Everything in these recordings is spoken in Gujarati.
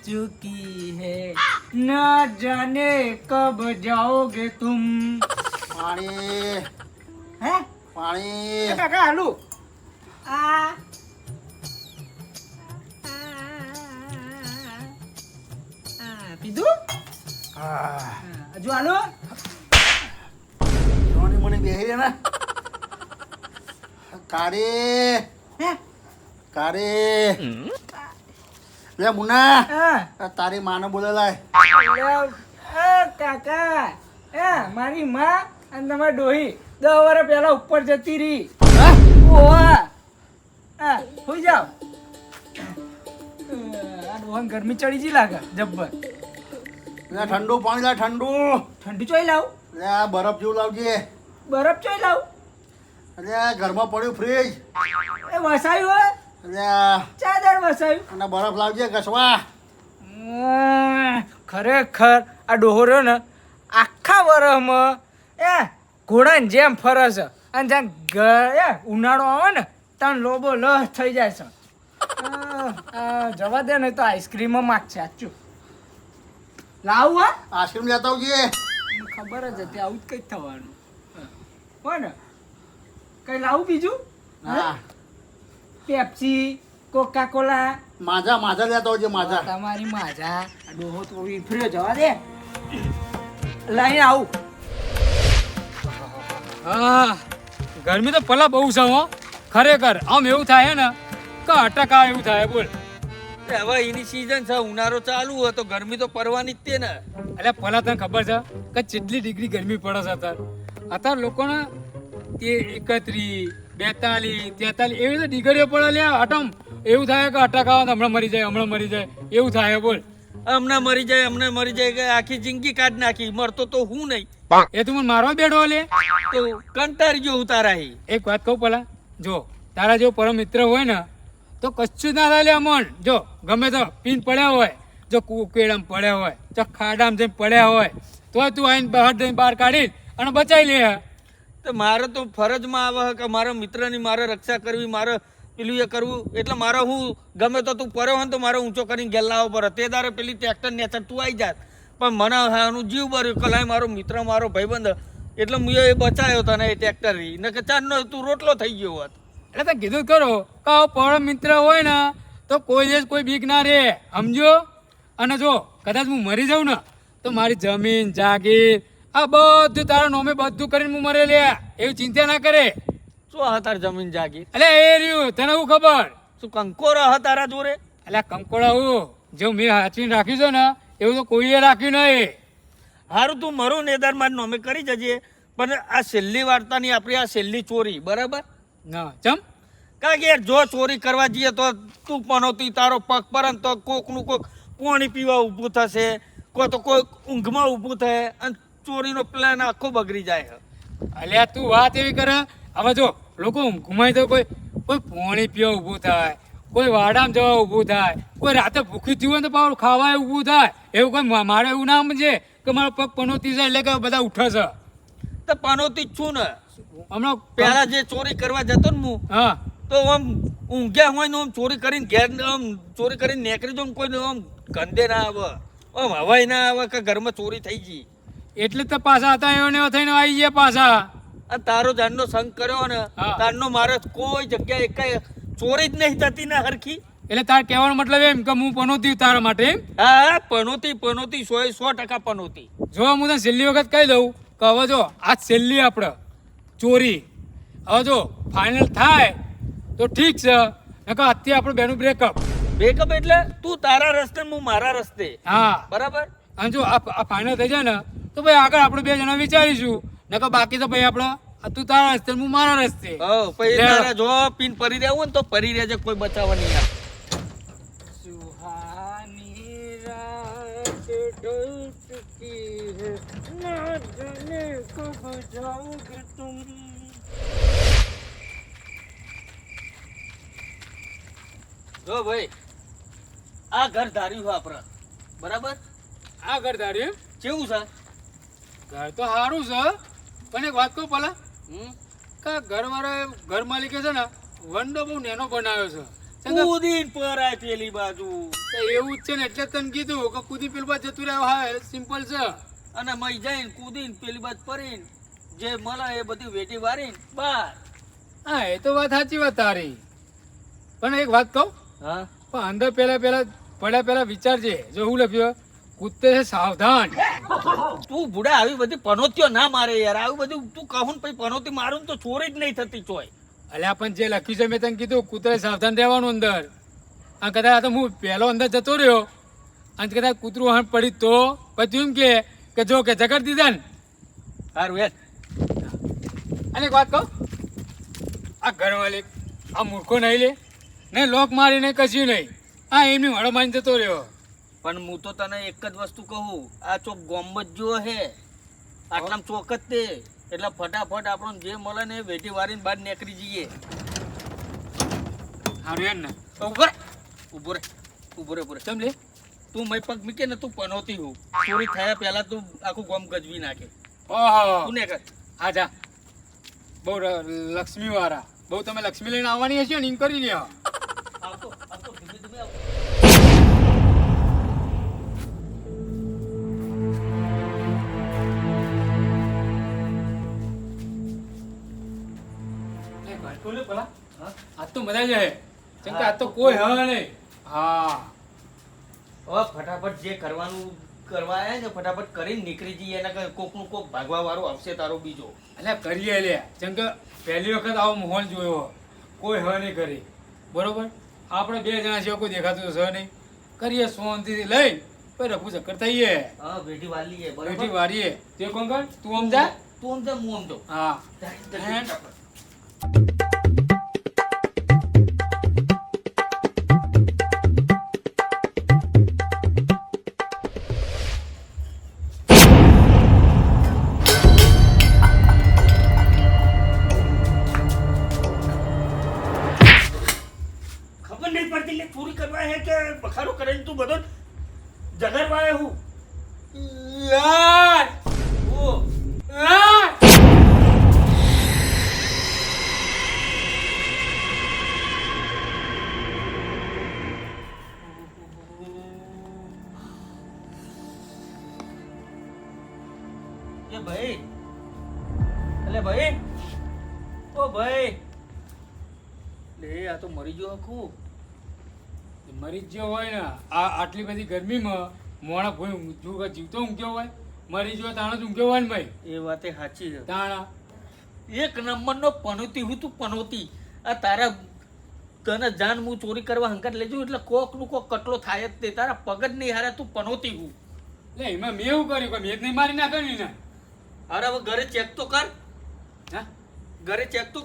चुकी है न जाने कब जाओगे तुम. પાણી હે પાણી કાકા હાલુ આ પીધું હજુ હાલો જોની મને બેહી રે ને કાળી હે કાળી લે મુના હા આ તારી માને બોલે લાય કાકા મારી માં અને તમારી ડોહી 10 વર્ષ પહેલા ઉપર જતી રહી. હા? ઓવા હોઈ જાવ. આ ડોહાને ગરમી ચડી જી લાગે જબ્બર. લે ઠંડુ પાણી લાય ઠંડુ ઠંડી ચોઈ લાવ લે આ બરફ જેવું લાવજે બરફ ચોઈ લાવ અરે આ ઘરમાં પડ્યું ફ્રીજ એ વસાયું હોય અરે આ ચાદર વસાયું. અને બરફ લાવજે ઘસવા ખરેખર આ ડોહો રહ્યો ને આખા વરસમાં ઘોડાની જેમ ફરે છે અને જ્યાં ઉનાળો આવે ને ત્યાં લોબો લહ થઈ જાય છે. જવા દે ને તો આઈસ્ક્રીમ માગશે સાચું. લાવું હા આઈસ્ક્રીમ લેતા આવજે ખબર જ હતી આવું જ કંઈક થવાનું હો ને. કઈ લાવું બીજું હા પેપ્સી કોકા કોલા માજા માજા લેતા આવજે માજા તમારી માજા આ ડોહો તો ફર્યો જવા દે લઈને આવું. હા ગરમી તો પલા બહુ છે હો ખરેખર. આમ એવું થાય ને કે અટક આવે એવું થાય બોલ. હવે એની સીઝન છે, ઉનાળો ચાલુ હોય તો ગરમી તો પડવાની જ તે ને. એટલે પલા તને ખબર છે કે કેટલી ડિગ્રી ગરમી પડે છે અત્યારે લોકોને 31, 42, 43 એવી રીતે ડિગ્રીઓ પડે લ્યા અટમ. એવું થાય કે અટક આવે તો હમણાં મરી જાય એવું થાય બોલ. હમણાં મરી જાય કે આખી જિંદગી કાઢ નાખી, મરતો તો હું નહીં. એ તું મને મારવા બેઠો લે. તો કંટાળી ગયો હું તારાથી. એક વાત કહું પેલા, જો તારા જેવો પરમ મિત્ર હોય ને તો કશું જ ના થાય લે અમન. જો ગમે તો પીન પડ્યા હોય, જો કુકેડામાં પડ્યા હોય, જો ખાડામાં જઈને પડ્યા હોય તો તું આઈને બહાર કાઢી અને બચાવી લે. તો મારે તો ફરજમાં આવે કે મારા મિત્રની મારે રક્ષા કરવી, મારે પેલું એ કરવું. એટલે મારે હું ગમે તો તું પડ્યો હોય ને તો મારે ઊંચો કરીને ઘેર લાવવો પડે. તે દારે પેલી ટ્રેક્ટર નેચર તું આવી જાત, પણ મને આનું જીવ ભર્યું કે લાય મારો મિત્ર મારો ભાઈબંધ એટલે હું એ બચાવ્યો તને એ ટ્રેક્ટર ને કે ચાંદનો તું રોટલો થઈ ગયો હોત. એટલે તમે કીધું કરો કે આવો પરમ મિત્ર હોય ને તો કોઈ દિવસ કોઈ બીક ના રહે સમજો. અને જો કદાચ હું મરી જાઉં ને તો મારી જમીન જાગીર આ બધું તારા નોમે બધું કરીને હું મરે લે એવી ચિંતા ના કરે. શું હા તાર જમીન જાગી? એટલે એ રહ્યું તને હું ખબર. શું કંકોરો હા તારા જોડે? એટલે કંકોડા હું જો મેં હાચવીને રાખ્યું છે ને એવું તો કોઈએ રાખ્યું નહીં. હારું તું મરું નેદારમાં નોમે કરી જજે, પણ આ છેલ્લી વાર્તાની આપણી આ છેલ્લી ચોરી બરાબર ના ચમ કારણ કે યાર જો ચોરી કરવા જઈએ તો તું પનોતી તારો પગ પર તો કોકનું કોક પાણી પીવા ઊભું થશે, કોઈ તો કોઈ ઊંઘમાં ઊભું થાય અને ચોરીનો પ્લાન આખો બગડી જાય. અલ્યા તું વાત એવી કરે. હવે જો લોકો ઘુમાય તો કોઈ પાણી પીવા ઊભું થાય, કોઈ વાડામાં જવા ઊભું થાય, કોઈ રાતે ભૂખી થયું હોય તો પાછું ખાવા ઊભું થાય. એવું કોઈ મારે એવું ના સમજે કે મારો પગ પનોતી જાય એટલે કે બધા ઉઠે છે. તો પનોતી જ છું ને. હમણાં પહેલા જે ચોરી કરવા જતો ને હું હા તો આમ ઊંઘ્યા હોય ને આમ ચોરી કરીને ઘેર આમ ચોરી કરીને નીકળી જાઉં કોઈને આમ ગંદે ના આવે, આમ હવાય ના આવે કે ઘરમાં ચોરી થઈ ગઈ. એટલે તો પાછા હતા એવા થઈને આવી ગયા પાછા. અને તારો જાનનો સંગ કર્યો ને હા. તારનો મારે કોઈ જગ્યાએ કઈ ચોરી જ નહીં થતી ને હરખી. એટલે તાર કહેવાનો મતલબ એમ કે હું પનોતી તારા માટે એમ. હા પનોતી 100% પનોતી. જો હું તને છેલ્લી વખત કહી દઉં કે હવે જો આ છેલ્લી આપણે ચોરી હવે જો ફાઇનલ થાય તો ઠીક છે, નકર અત્યારે આપણે બેનું બ્રેકઅપ. બેકઅપ એટલે તું તારા રસ્તે હું મારા રસ્તે હા બરાબર. અને જો આ ફાઇનલ થઈ જાય ને તો ભાઈ આગળ આપણે 2 જણા વિચારીશું, નકર બાકી તો ભાઈ આપણે તું તારા રસ્તે હું મારા રસ્તે. પછી તારા જો પીન પરી રહેવું હોય ને તો પરી રહેજે, કોઈ બચાવવા નહીં આવે. સુહાની રાત ઢલ ચુકી है ना जाने कब जाओगे तुम. જો ભાઈ આ ઘર ધાર્યું છે આપણે બરાબર. આ ઘર ધાર્યું કેવું છે? ઘર તો સારું છે, પણ એક વાત કહું પેલા હમ? કે ઘર માલિકે છે ને વંડો બહુ નેનો બનાવ્યો છે. કૂદીને પરાય પેલી બાજુ. તો એવું જ છે ને, એટલે જ તને કીધું કે કૂદી પેલું બાજુ જતું રહ્યો. હા, સિમ્પલ છે. અને મય જઈને કૂદીને પેલી બાજુ પરીને જે મળે એ બધી વેટી વારીને બસ. હા, એ તો વાત સાચી વાત તારી. પણ એક વાત કહું, હા, પણ અંદર પડ્યા પહેલા વિચારજે. જો હું લખ્યો કૂદતે છે સાવધાન. તું બુડા આવી બધી પનોતીઓ ના મારે યાર. આવું બધું તું કહું ને પછી પનોતી મારું ને તો ચોરી જ નહીં થતી ચોય. અલ્યા પણ જે લખ્યું છે મેં તને કીધું કૂતરે સાવધાન રહેવાનું અંદર. આ કદાચ આ તો હું પહેલો અંદર જતો રહ્યો અને કદાચ કૂતરું હાણ પડી તો પછી એમ કે જો કે જગડ દીધા ને. સારું યાર. અને એક વાત કહું, આ ઘરવાળી આ મૂર્ખો નહીં લે ને લોક મારીને કશું નહીં. હા, એમની હળો મારીને જતો રહ્યો. પણ હું તો તને એક જ વસ્તુ કહું, આ ચોક ગોમ્બત જો હે આટલામાં ચોક જ તે. એટલે ફટાફટ આપણને જે મળે ને એ વેટી વારીને બહાર નીકળી જઈએ. સારું યાર ને. ઉભો રે ઉભો રે ઉભો રે ઉભો રે. ચમ લે તું મય પગ મૂકે ને તું પનોતી હું ચોરી થયા પહેલા તું આખું ગોમ ગજવી નાખે. ઓહો, તું ને કર. હા જા. બહુ લક્ષ્મી વાળા, બહુ તમે લક્ષ્મી લઈને આવવાની હશે ને એમ કરી લ્યો. આવતો આવતો ધીમે ધીમે આવતો. બોલે પેલા આજ તો મજા જાય કેમ કે આજ તો કોઈ હ નહીં. હા, હવે ફટાફટ જે કરવાનું કરવા આવ્યા ને ફટાફટ કરીને નીકળી જઈએ. એના કોક નું કોક ભાગવા વાળો આવશે તારો બીજો. એટલે કરીએ લે. કેમ કે પહેલી વખત આવો માહોલ જોયો, કોઈ હ નહીં કરી. બરોબર, આપણે બે જણા છે, કોઈ દેખાતું તો છે નહીં. કરીએ શાંતિથી લઈ પછી રફુ ચક્કર થઈએ. હા, વેઠી વાળીએ બેઠી બરાબર. વારીએ. તે કોણ કર તું આમ જા. તું આમ જા, હું આમ જાઉં. હા, ખબર નહીં પડતી લે ચોરી કરવા હે કે બખાડો કરીને તું બધો જગાડવા આવ્યો હું. યાર ઓ યાર એ ભાઈ, અલે ભાઈ, ઓ ભાઈ, લે આ તો મરી ગયો આખું. મરી જ ગયો હોય ને આટલી બધી ગરમીમાં મોણા ભોય ઊંઘ્યું જીવતો ઊંઘ્યો હોય, મરી ગયો તાણો જ ઊંઘ્યો હોય ને ભાઈ. એ વાતે સાચી છે. તાણા એક નંબરનો પનોતી હું તું પનોતી. આ તારા તને જાન હું ચોરી કરવા હંકાર લેજો એટલે કોક નું કોક કટલો થાય જ તે. તારા પગ જ નહીં હારે તું પનોતી હું. લે એમાં મેં એવું કર્યું કે મેં જ નહીં મારી નાખ્યો ને. અરે હવે ઘરે ચેક તો કર. હા, ઘરે ચેક તો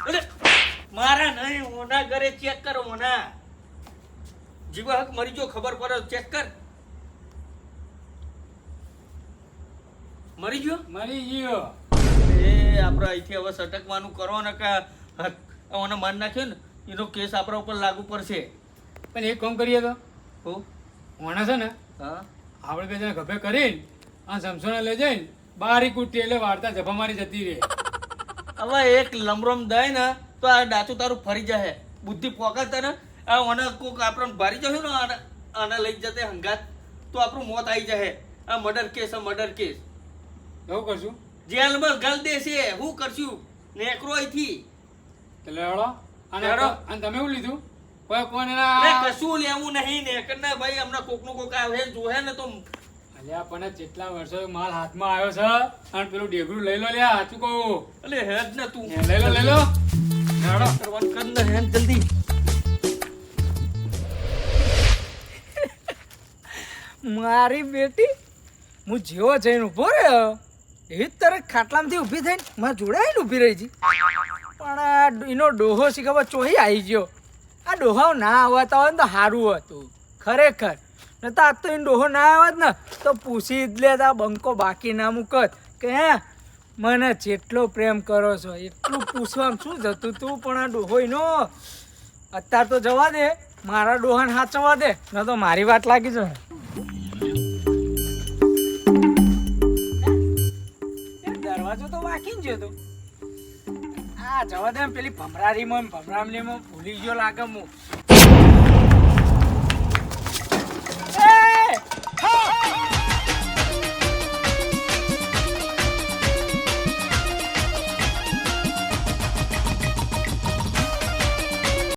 અરે મારા નહીં, ઓના ઘરે ચેક કરો. ઓના જીવા હક મરી ગયો ખબર પડે ચેક કર. મરી ગયો. મરી ગયો. એ આપણે અહીંથી હવે સટકવાનું કરો ને કે ઓને માર નાખ્યો ને એનો કેસ આપણા ઉપર લાગુ પડશે. પણ એક કામ કરીએ તો હો ઓણા છે ને હા, આપણે બે જણા ગભે કરીને આ સમસોને લઈ જઈને બારી કૂટી એટલે વાર્તા જભા મારી જતી રહે. હવે એક લમરમ દઈ ને તો આ ડાચું તારું ફરી જાય. બુદ્ધિ પોકાતા ને આ ઓને કોક આપણને ભારી જશે ને આને લઈ જતે હંગાત તો આપણું મોત આવી જાય. આ મર્ડર કેસ, આ મર્ડર કેસ એવું કરશું જેલમાં ગલ દેશે. શું કરશું નેકરો અહીંથી. એટલે હેડો. અને હેડો. અને તમે એવું લીધું કોઈ કોણ અરે એના કશું લેવું નહીં નેકર ના ભાઈ. હમણાં કોકનું કોક આવે જોહે ને તો અલ્યા પણ જેટલા વર્ષો માલ હાથમાં આવ્યો છે અને પેલું ડેગરું લઈ લો લ્યા સાચું કહું. અલે હેડ ને તું લઈ લો હેડો. કરવાનું કર ને હેડ જલ્દી. મારી બેટી હું જેવો જઈને ઊભો રહ્યો એવી જ તરત ખાટલામાંથી ઊભી થઈને મારા જોડે આવીને ઊભી રહી છી. પણ આ એનો ડોહો શી ખબર ચોહી આવી ગયો. આ ડોહો ના આવતા હોય ને તો સારું હતું ખરેખર. ને તો આજ તો એનો ડોહો ના આવત ને તો પૂછી જ લેતા બંકો બાકી ના મૂકત કે હે મને જેટલો પ્રેમ કરો છો એટલું પૂછવામાં શું જતું તું. પણ આ ડોહો એનો અત્યારે તો જવા દે, મારા ડોહાને સાચવવા દે ન તો મારી વાત લાગી જાય. દરવાજો તો વાંકી જ ગયો તો આ જવા દે. પેલી ભમરારીમાં ભમરામલીમાં ભૂલી ગયો લાગે હું.